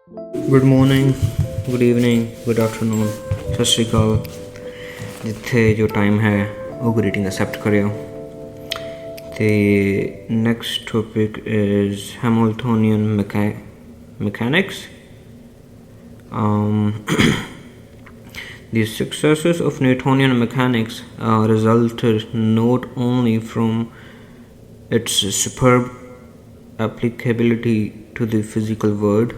Good morning, good evening, good afternoon, ਸਤਿ ਸ਼੍ਰੀ ਅਕਾਲ। ਜਿੱਥੇ ਜੋ ਟਾਈਮ ਹੈ ਉਹ ਗ੍ਰੀਟਿੰਗ ਅਸੈਪਟ ਕਰਿਓ। ਤੇ next topic is Hamiltonian mechanics. The successes of Newtonian mechanics resulted not only from its superb applicability to the physical world,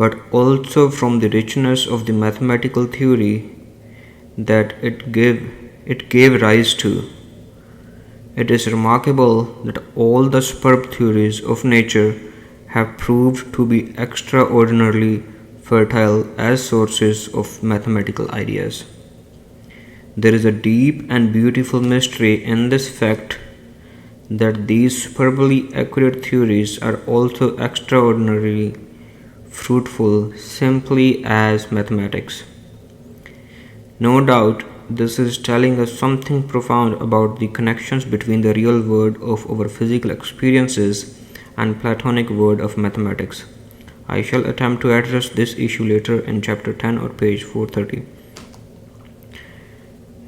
but also from the richness of the mathematical theory that it gave rise to. It is remarkable that all the superb theories of nature have proved to be extraordinarily fertile as sources of mathematical ideas. There is a deep and beautiful mystery in this fact that these superbly accurate theories are also extraordinarily fruitful simply as mathematics. No doubt, this is telling us something profound about the connections between the real world of our physical experiences and Platonic world of mathematics. I shall attempt to address this issue later in chapter 10 or page 430.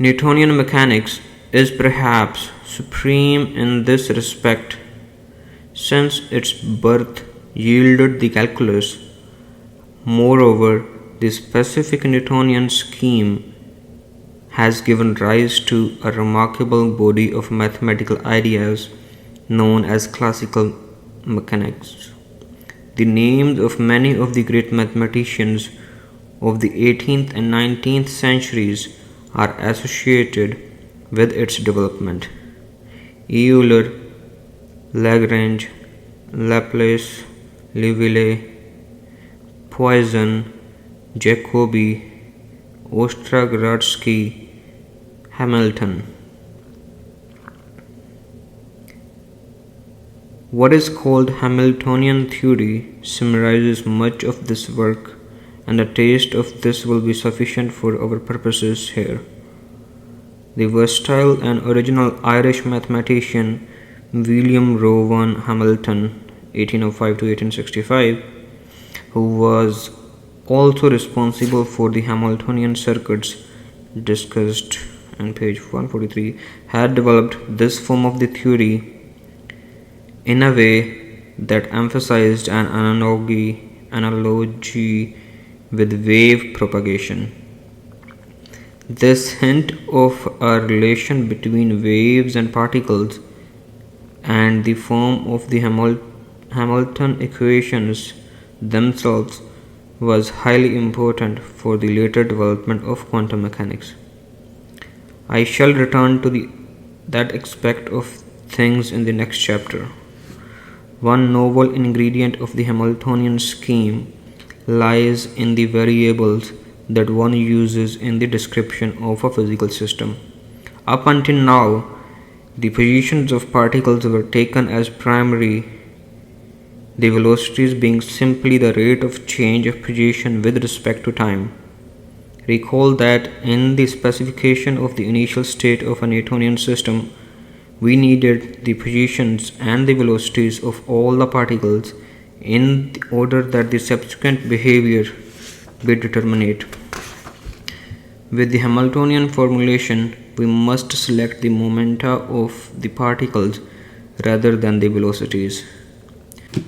Newtonian mechanics is perhaps supreme in this respect, since its birth yielded the calculus. Moreover, the specific Newtonian scheme has given rise to a remarkable body of mathematical ideas known as classical mechanics. The names of many of the great mathematicians of the 18th and 19th centuries are associated with its development. Euler, Lagrange, Laplace, Liouville, Poisson, Jacobi, Ostrogradski, Hamilton. What is called Hamiltonian theory summarizes much of this work, and a taste of this will be sufficient for our purposes here. The versatile and original Irish mathematician William Rowan Hamilton, 1805 to 1865, who was also responsible for the Hamiltonian circuits discussed on page 143, had developed this form of the theory in a way that emphasized an analogy with wave propagation. This hint of a relation between waves and particles and the form of the Hamilton equations themselves was highly important for the later development of quantum mechanics. I shall return to that aspect of things in the next chapter. One novel ingredient of the Hamiltonian scheme lies in the variables that one uses in the description of a physical system. Up until now, the positions of particles were taken as primary, the velocities being simply the rate of change of position with respect to time. Recall that in the specification of the initial state of a Newtonian system, we needed the positions and the velocities of all the particles in order that the subsequent behavior be determinate. With the Hamiltonian formulation, we must select the momenta of the particles rather than the velocities.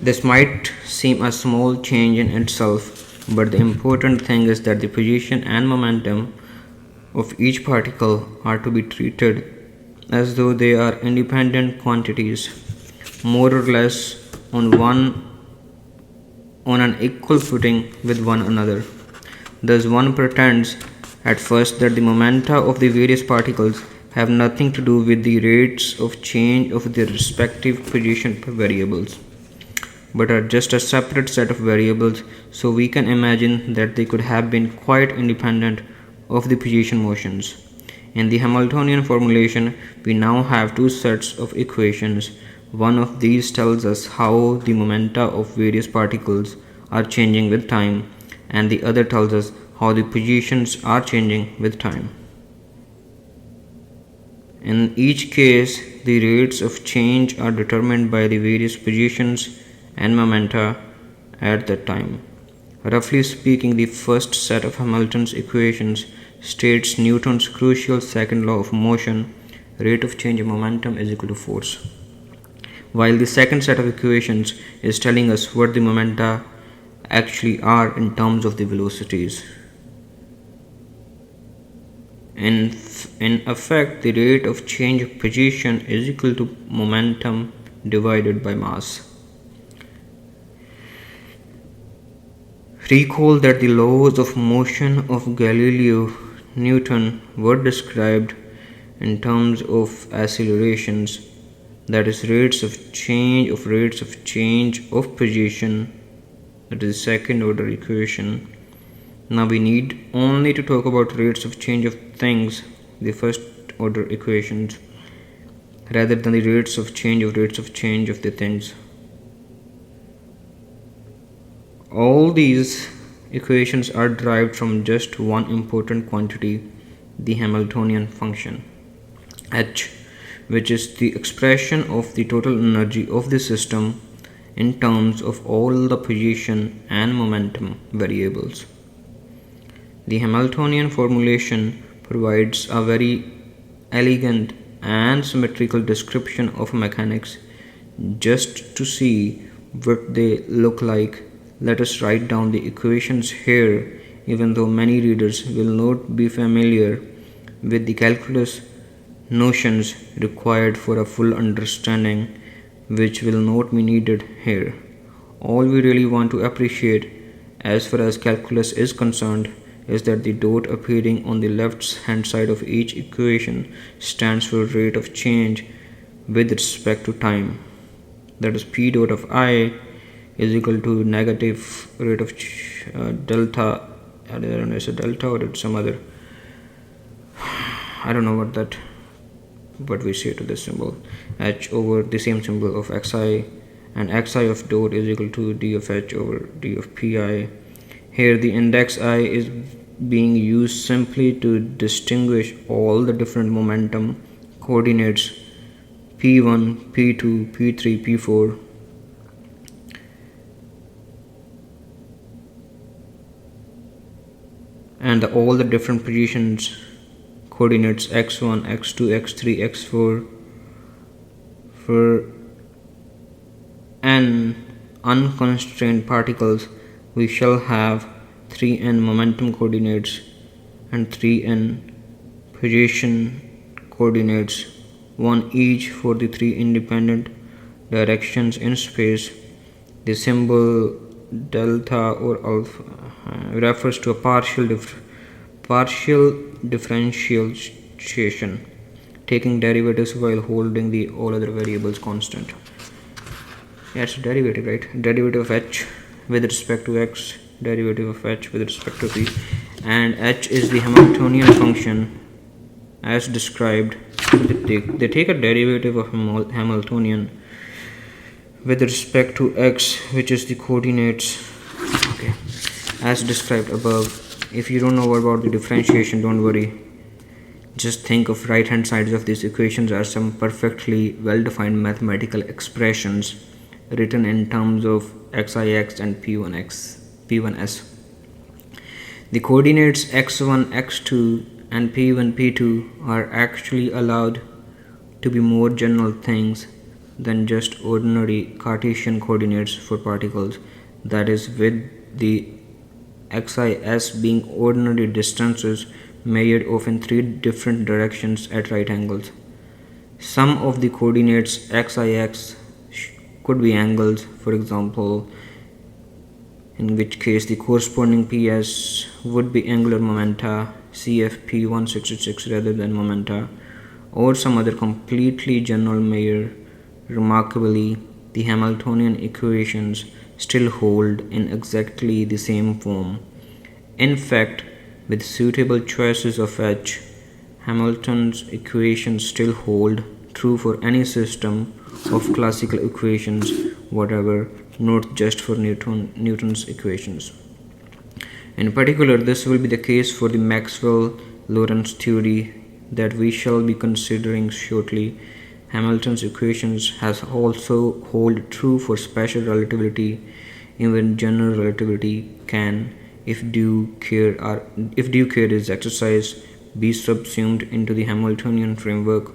This might seem a small change in itself, but the important thing is that the position and momentum of each particle are to be treated as though they are independent quantities, more or less on an equal footing with one another. Thus, one pretends at first that the momenta of the various particles have nothing to do with the rates of change of their respective position variables, but are just a separate set of variables, so we can imagine that they could have been quite independent of the position motions. In the Hamiltonian formulation, we now have two sets of equations. One of these tells us how the momenta of various particles are changing with time, and the other tells us how the positions are changing with time. In each case, the rates of change are determined by the various positions and momenta at that time. Roughly speaking, the first set of Hamilton's equations states Newton's crucial second law of motion, rate of change of momentum is equal to force, while the second set of equations is telling us what the momenta actually are in terms of the velocities. In effect, the rate of change of position is equal to momentum divided by mass. Recall that the laws of motion of Galileo Newton were described in terms of accelerations, that is rates of change of position, that is second order equation. Now we need only to talk about rates of change of things, the first order equations, rather than the rates of change of the things. All these equations are derived from just one important quantity, the Hamiltonian function, h, which is the expression of the total energy of the system in terms of all the position and momentum variables. The Hamiltonian formulation provides a very elegant and symmetrical description of mechanics. Just to see what they look like, let us write down the equations here, even though many readers will not be familiar with the calculus notions required for a full understanding, which will not be needed here. All we really want to appreciate as far as calculus is concerned is that the dot appearing on the left hand side of each equation stands for rate of change with respect to time. That is, p dot of I is equal to negative rate of delta. I don't know, is it delta or it's some other, I don't know what we say to this symbol, h over the same symbol of xi, and xi of dot is equal to d of h over d of pi. Here the index I is being used simply to distinguish all the different momentum coordinates p1, p2, p3, p4. And all the different positions coordinates x1, x2, x3, x4 for n unconstrained particles. We shall have 3n momentum coordinates and 3n position coordinates, one each for the three independent directions in space. The symbol delta or alpha refers to a partial differentiation, taking derivatives while holding the all other variables constant. Yeah, it's a derivative, right? Derivative of h with respect to x, derivative of h with respect to p, and h is the Hamiltonian function as described. They take a derivative of Hamiltonian with respect to x, which is the coordinates, okay, as described above. If you don't know about the differentiation, don't worry, just think of right hand sides of these equations as some perfectly well defined mathematical expressions written in terms of XIX and P1s. The coordinates x1, x2 and p1, p2 are actually allowed to be more general things than just ordinary Cartesian coordinates for particles, that is, with the xis being ordinary distances measured off in three different directions at right angles. Some of the coordinates xix could be angles, for example, in which case the corresponding ps would be angular momenta, cfp 166 rather than momenta, or some other completely general measure. Remarkably, the Hamiltonian equations still hold in exactly the same form. In fact, with suitable choices of h, Hamilton's equations still hold true for any system of classical equations whatever, not just for Newton's equations. In particular, this will be the case for the Maxwell-Lorentz theory that we shall be considering shortly. Hamilton's equations has also hold true for special relativity Even general relativity can, if due care is exercised, be subsumed into the Hamiltonian framework.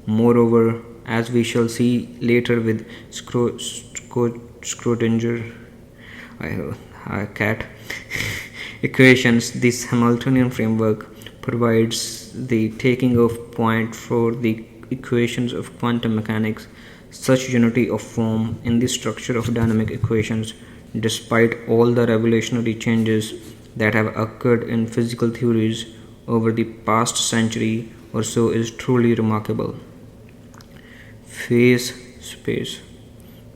Moreover, as we shall see later with Schrödinger cat equations, this Hamiltonian framework provides the taking of point for the equations of quantum mechanics. Such unity of form in the structure of dynamic equations, despite all the revolutionary changes that have occurred in physical theories over the past century or so, is truly remarkable. Phase space.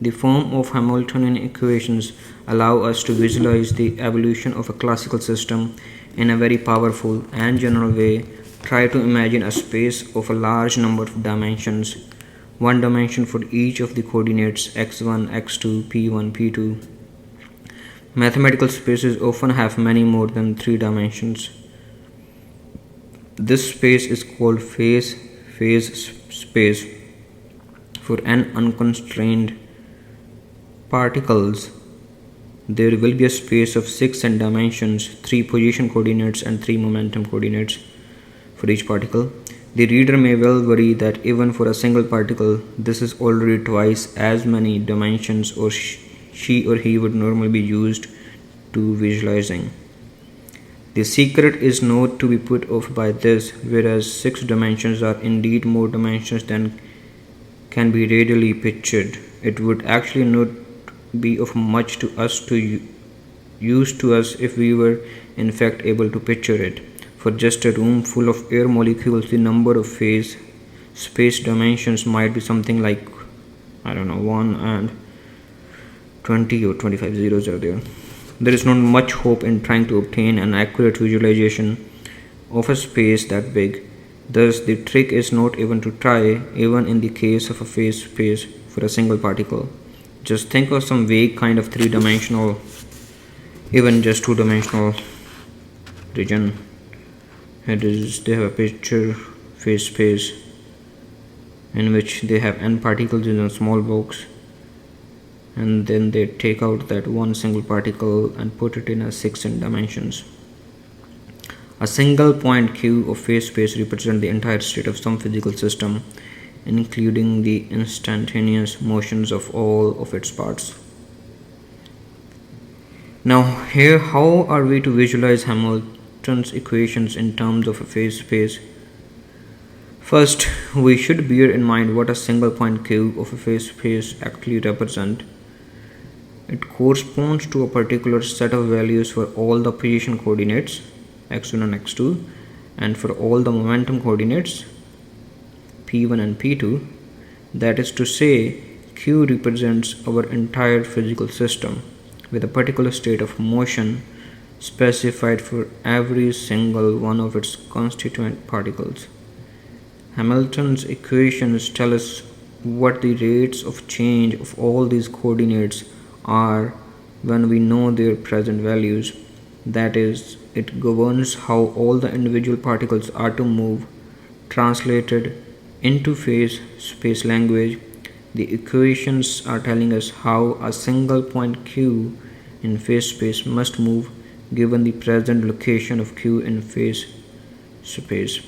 The form of Hamiltonian equations allow us to visualize the evolution of a classical system in a very powerful and general way. Try to imagine a space of a large number of dimensions, one dimension for each of the coordinates x1, x2, p1, p2. Mathematical spaces often have many more than 3 dimensions. This space is called phase space. For n unconstrained particles, there will be a space of 6 n dimensions, 3 position coordinates and 3 momentum coordinates for each particle. The reader may well worry that even for a single particle, this is already twice as many dimensions or she or he would normally be used to visualizing. The secret is not to be put off by this, whereas 6 dimensions are indeed more dimensions than can be readily pictured. It would actually not be of much to us to use to us if we were in fact able to picture it. For just a room full of air molecules, the number of phase space dimensions might be something like, 1 and 20 or 25 zeros are there. There is not much hope in trying to obtain an accurate visualization of a space that big. Thus, the trick is not even to try, even in the case of a phase space for a single particle. Just think of some vague kind of 3-dimensional, even just 2-dimensional region. They have a picture phase space in which they have n particles in a small box, and then they take out that one single particle and put it in a 6 n dimensions. A single point q of phase space represents the entire state of some physical system, including the instantaneous motions of all of its parts. Now here, how are we to visualize Hamilton's equations in terms of a phase space? First, we should bear in mind what a single point q of a phase space actually represents. It corresponds to a particular set of values for all the position coordinates x1 and x2, and for all the momentum coordinates p1 and p2. That is to say, q represents our entire physical system with a particular state of motion specified for every single one of its constituent particles. Hamilton's equations tell us what the rates of change of all these coordinates are when we know their present values. That is, it governs how all the individual particles are to move. Translated into phase space language, the equations are telling us how a single point q in phase space must move given the present location of q in phase space.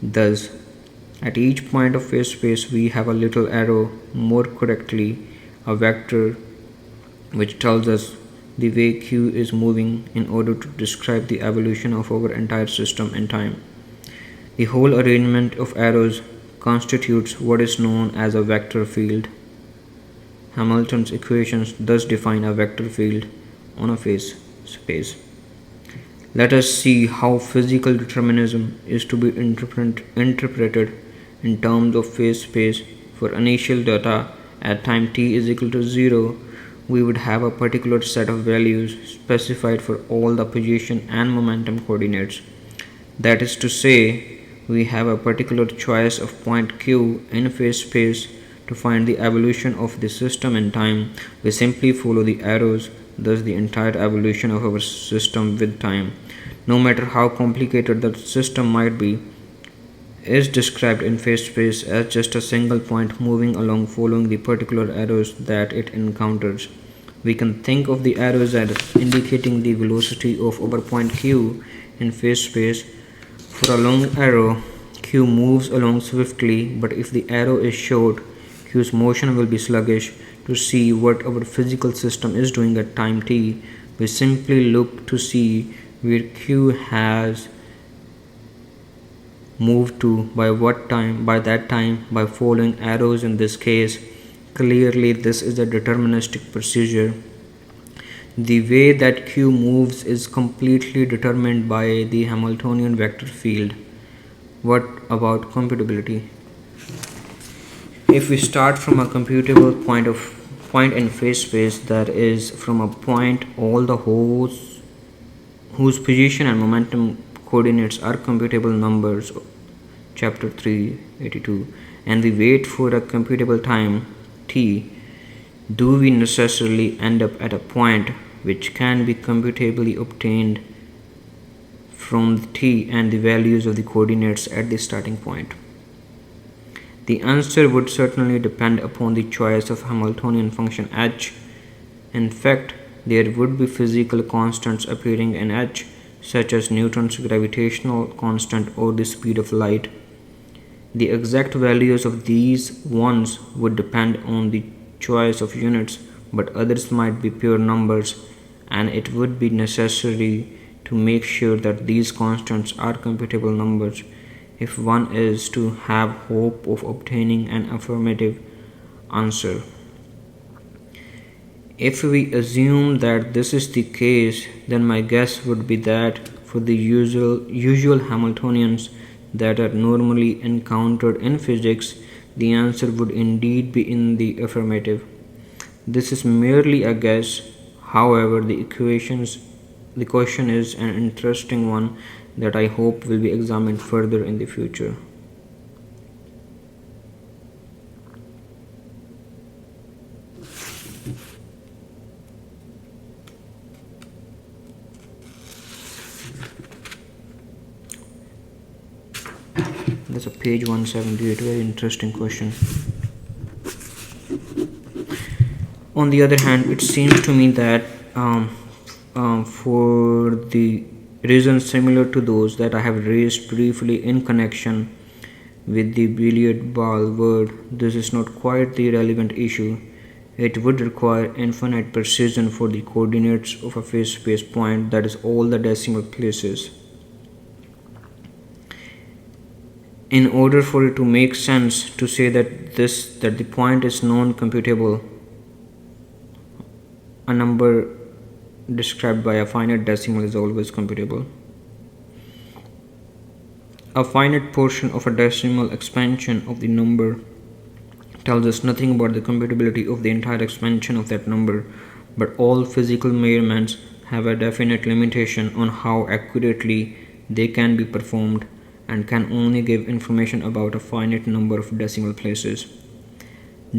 Thus, at each point of phase space we have a little arrow, more correctly a vector, which tells us the way q is moving in order to describe the evolution of our entire system in time. The whole arrangement of arrows constitutes what is known as a vector field. Hamilton's equations thus define a vector field on a phase space. Let us see how physical determinism is to be interpreted in terms of phase space. For initial data at time t is equal to 0, we would have a particular set of values specified for all the position and momentum coordinates. That is to say, we have a particular choice of point q in phase space. To find the evolution of the system in time, we simply follow the arrows. Thus, the entire evolution of our system with time, no matter how complicated the system might be, is described in phase space as just a single point moving along following the particular arrows that it encounters. We can think of the arrows as indicating the velocity of our point Q in phase space. For a long arrow, Q moves along swiftly, but if the arrow is short, Q's motion will be sluggish. To see what our physical system is doing at time t, we simply look to see where Q has moved to by what time, by that time, by following arrows in this case. Clearly, this is a deterministic procedure. The way that Q moves is completely determined by the Hamiltonian vector field. What about computability? If we start from a computable point in phase space, that is from a point all the holes whose position and momentum coordinates are computable numbers, chapter 382, and we wait for a computable time t, do we necessarily end up at a point which can be computably obtained from t and the values of the coordinates at the starting point? The answer would certainly depend upon the choice of Hamiltonian function h. In fact, there would be physical constants appearing in h, such as Newton's gravitational constant or the speed of light. The exact values of these ones would depend on the choice of units, but others might be pure numbers, and it would be necessary to make sure that these constants are computable numbers if one is to have hope of obtaining an affirmative answer. If we assume that this is the case, then my guess would be that for the usual Hamiltonians that are normally encountered in physics, the answer would indeed be in the affirmative. This is merely a guess. However, the question is an interesting one that I hope will be examined further in the future. That's a page 178, very interesting question. On the other hand, it seems to me that for the reasons similar to those that I have raised briefly in connection with the billiard ball word, this is not quite the relevant issue. It would require infinite precision for the coordinates of a phase space point, that is all the decimal places. In order for it to make sense to say that the point is non-computable, a number described by a finite decimal is always computable. A finite portion of a decimal expansion of the number tells us nothing about the computability of the entire expansion of that number, but all physical measurements have a definite limitation on how accurately they can be performed and can only give information about a finite number of decimal places.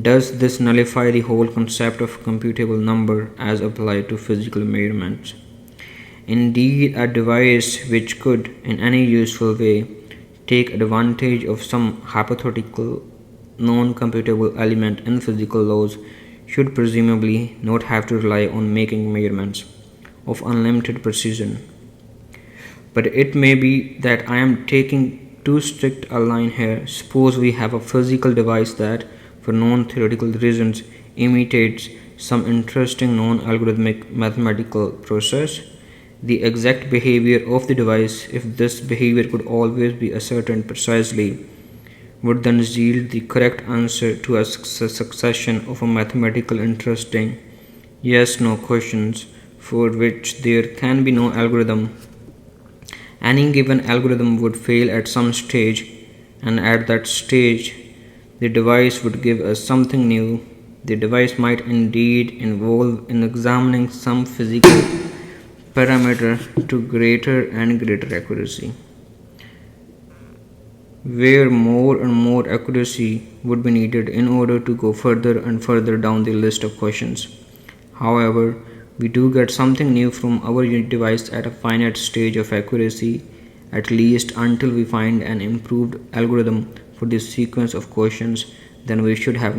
Does this nullify the whole concept of computable number as applied to physical measurements? Indeed, a device which could, in any useful way, take advantage of some hypothetical non-computable element in physical laws should presumably not have to rely on making measurements of unlimited precision. But it may be that I am taking too strict a line here. Suppose we have a physical device that, for non-theoretical reasons, imitates some interesting non-algorithmic mathematical process. The exact behavior of the device, if this behavior could always be ascertained precisely, would then yield the correct answer to a succession of a mathematical interesting yes-no questions for which there can be no algorithm. Any given algorithm would fail at some stage, and at that stage the device would give us something new. The device might indeed involve in examining some physical parameter to greater and greater accuracy, where more and more accuracy would be needed in order to go further and further down the list of questions. However, we do get something new from our device at a finite stage of accuracy, at least until we find an improved algorithm for this sequence of questions. Then we should have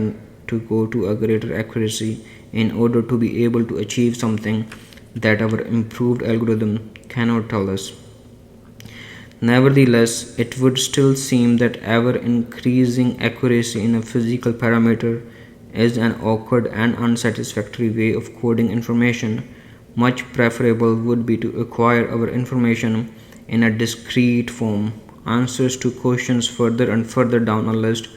to go to a greater accuracy in order to be able to achieve something that our improved algorithm cannot tell us. Nevertheless, it would still seem that ever increasing accuracy in a physical parameter is an awkward and unsatisfactory way of coding information. Much preferable would be to acquire our information in a discrete form. Answers to questions further and further down a list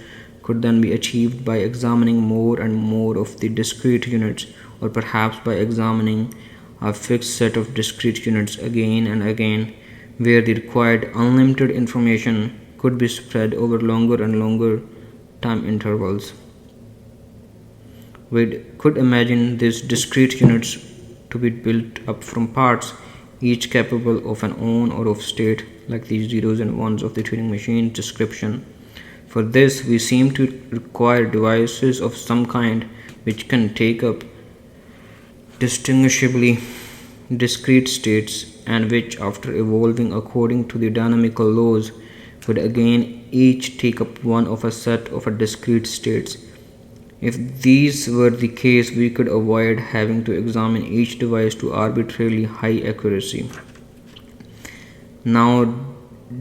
could then be achieved by examining more and more of the discrete units, or perhaps by examining a fixed set of discrete units again and again, where the required unlimited information could be spread over longer and longer time intervals. We could imagine these discrete units to be built up from parts, each capable of an on or off state, like the zeros and ones of the Turing machine's description. For this, we seem to require devices of some kind which can take up distinguishably discrete states, and which, after evolving according to the dynamical laws, would again each take up one of a set of discrete states. If these were the case, we could avoid having to examine each device to arbitrarily high accuracy. Now,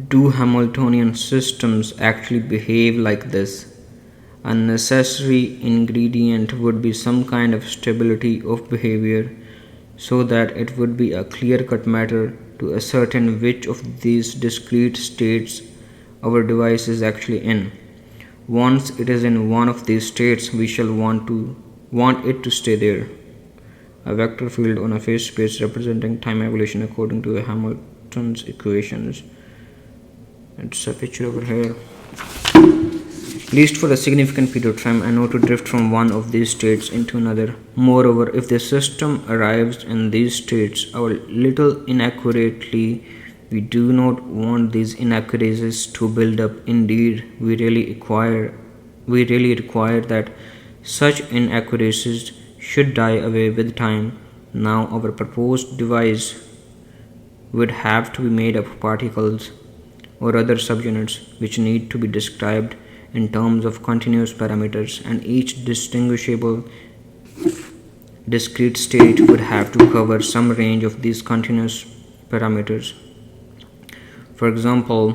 do Hamiltonian systems actually behave like this? A necessary ingredient would be some kind of stability of behavior, so that it would be a clear cut matter to ascertain which of these discrete states our device is actually in. Once it is in one of these states, we shall want it to stay there. A vector field on a phase space representing time evolution according to Hamilton's equations. It's a picture over here. Least for a significant period of time, I know to drift from one of these states into another. Moreover, if the system arrives in these states a little inaccurately, we do not want these inaccuracies to build up. Indeed, we really require that such inaccuracies should die away with time. Now, our proposed device would have to be made up of particles or other subunits which need to be described in terms of continuous parameters, and each distinguishable discrete state would have to cover some range of these continuous parameters. For example,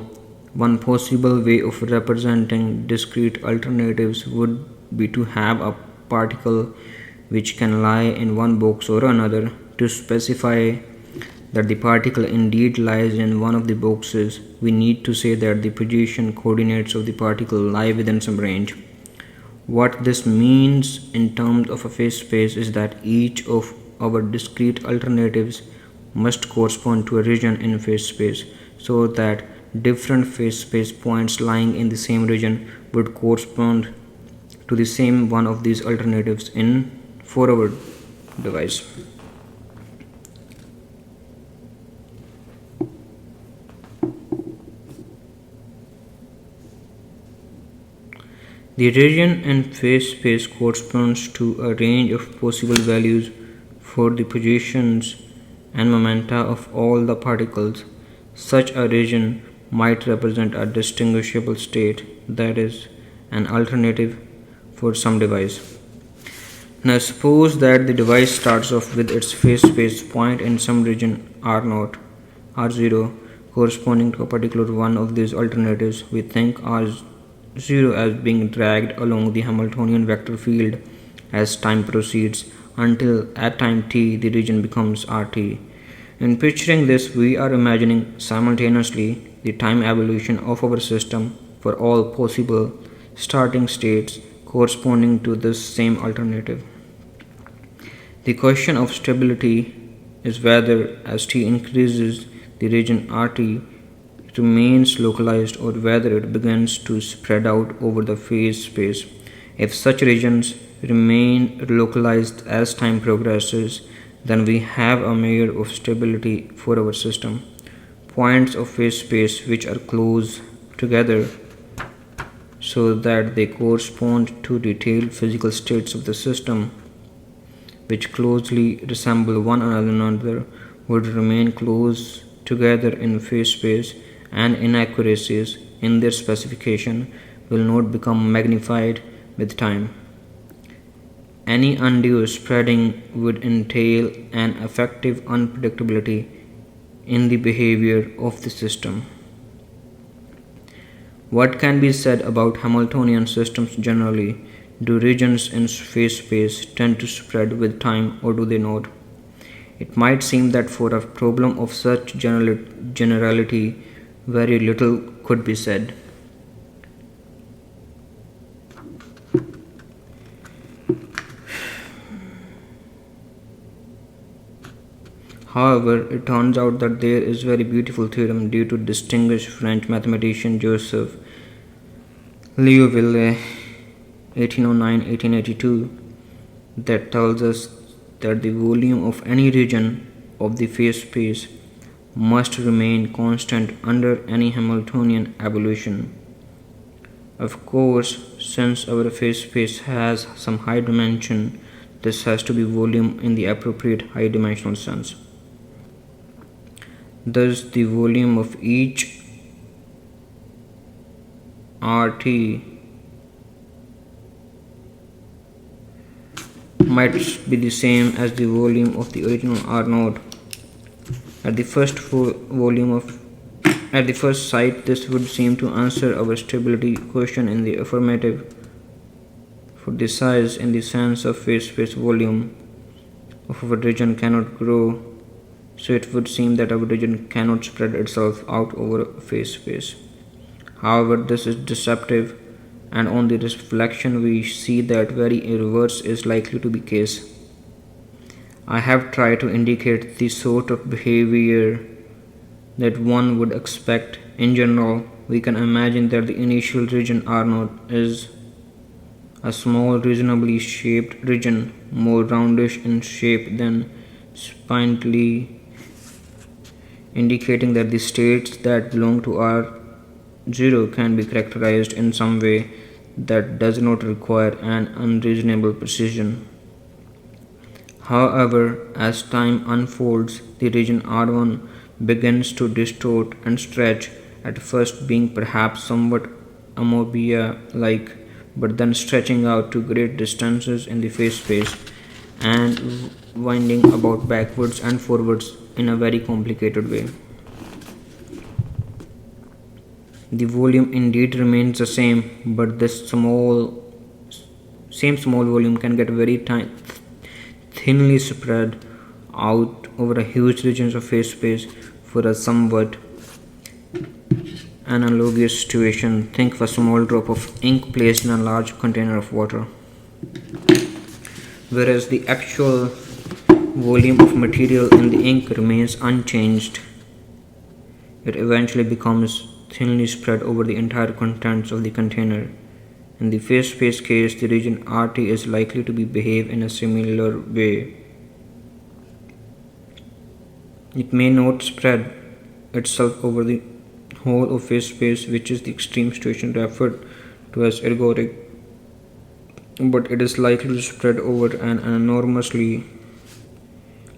one possible way of representing discrete alternatives would be to have a particle which can lie in one box or another. To specify that the particle indeed lies in one of the boxes, we need to say that the position coordinates of the particle lie within some range. What this means in terms of a phase space is that each of our discrete alternatives must correspond to a region in phase space, so that different phase space points lying in the same region would correspond to the same one of these alternatives in for our device. The region in phase space corresponds to a range of possible values for the positions and momenta of all the particles. Such a region might represent a distinguishable state, that is, an alternative for some device. Now suppose that the device starts off with its phase space point in some region R0, R0 corresponding to a particular one of these alternatives. We think R0 as being dragged along the Hamiltonian vector field as time proceeds, until at time t the region becomes RT. In picturing this, we are imagining simultaneously the time evolution of our system for all possible starting states corresponding to this same alternative. The question of stability is whether, as t increases, the region RT remains localized or whether it begins to spread out over the phase space. If such regions remain localized as time progresses, then we have a measure of stability for our system. Points of phase space which are close together so that they correspond to detailed physical states of the system which closely resemble one another would remain close together in phase space, and inaccuracies in their specification will not become magnified with time. Any undue spreading would entail an effective unpredictability in the behavior of the system. What can be said about Hamiltonian systems generally? Do regions in phase space tend to spread with time or do they not? It might seem that for a problem of such generality, very little could be said. However, it turns out that there is a very beautiful theorem due to distinguished French mathematician Joseph Liouville 1809-1882 that tells us that the volume of any region of the phase space must remain constant under any Hamiltonian evolution. Of course, since our phase space has some high dimension, this has to be volume in the appropriate high dimensional sense. Thus, the volume of each RT might be the same as the volume of the original R node. At the first sight, this would seem to answer our stability question in the affirmative. For the size in the sense of phase space volume of our region cannot grow, so it would seem that our region cannot spread itself out over phase space. However, this is deceptive, and on the reflection we see that very reverse is likely to be case. I have tried to indicate the sort of behavior that one would expect. In general, we can imagine that the initial region R0 is a small reasonably shaped region, more roundish in shape than spindly, indicating that the states that belong to R0 can be characterized in some way that does not require an unreasonable precision. However, as time unfolds, the region R1 begins to distort and stretch, at first being perhaps somewhat amobia-like, but then stretching out to great distances in the phase space and winding about backwards and forwards in a very complicated way. The volume indeed remains the same, but this same small volume can get very thinly spread out over a huge region of phase space. For a somewhat analogous situation, think of a small drop of ink placed in a large container of water. Whereas the actual volume of material in the ink remains unchanged, it eventually becomes thinly spread over the entire contents of the container. In the phase space case, the region RT is likely to behave in a similar way. It may not spread itself over the whole of phase space, which is the extreme situation referred to as ergodic, but it is likely to spread over an enormously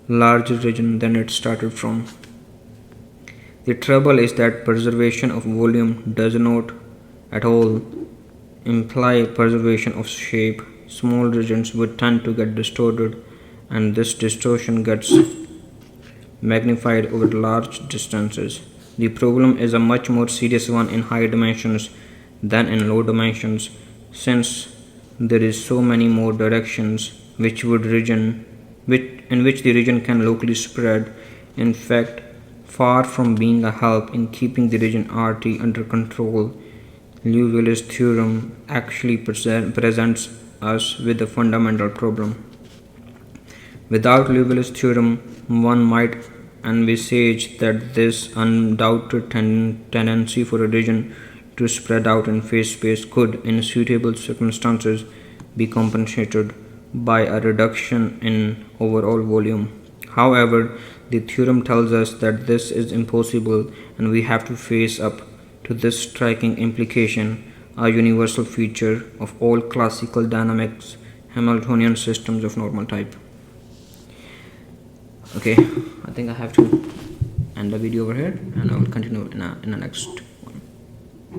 larger region than it started from. The trouble is that preservation of volume does not at all imply preservation of shape. Small regions would tend to get distorted, and this distortion gets magnified over large distances. The problem is a much more serious one in high dimensions than in low dimensions, since there is so many more directions in which the region can locally spread. In fact, far from being a help in keeping the region RT under control, Liouville's theorem actually presents us with a fundamental problem. Without Liouville's theorem, one might envisage that this undoubted tendency for a region to spread out in phase space could, in suitable circumstances, be compensated by a reduction in overall volume. However, the theorem tells us that this is impossible, and we have to face up to this striking implication, a universal feature of all classical dynamics Hamiltonian systems of normal type. Okay, I think I have to end the video over here, and I will continue in the next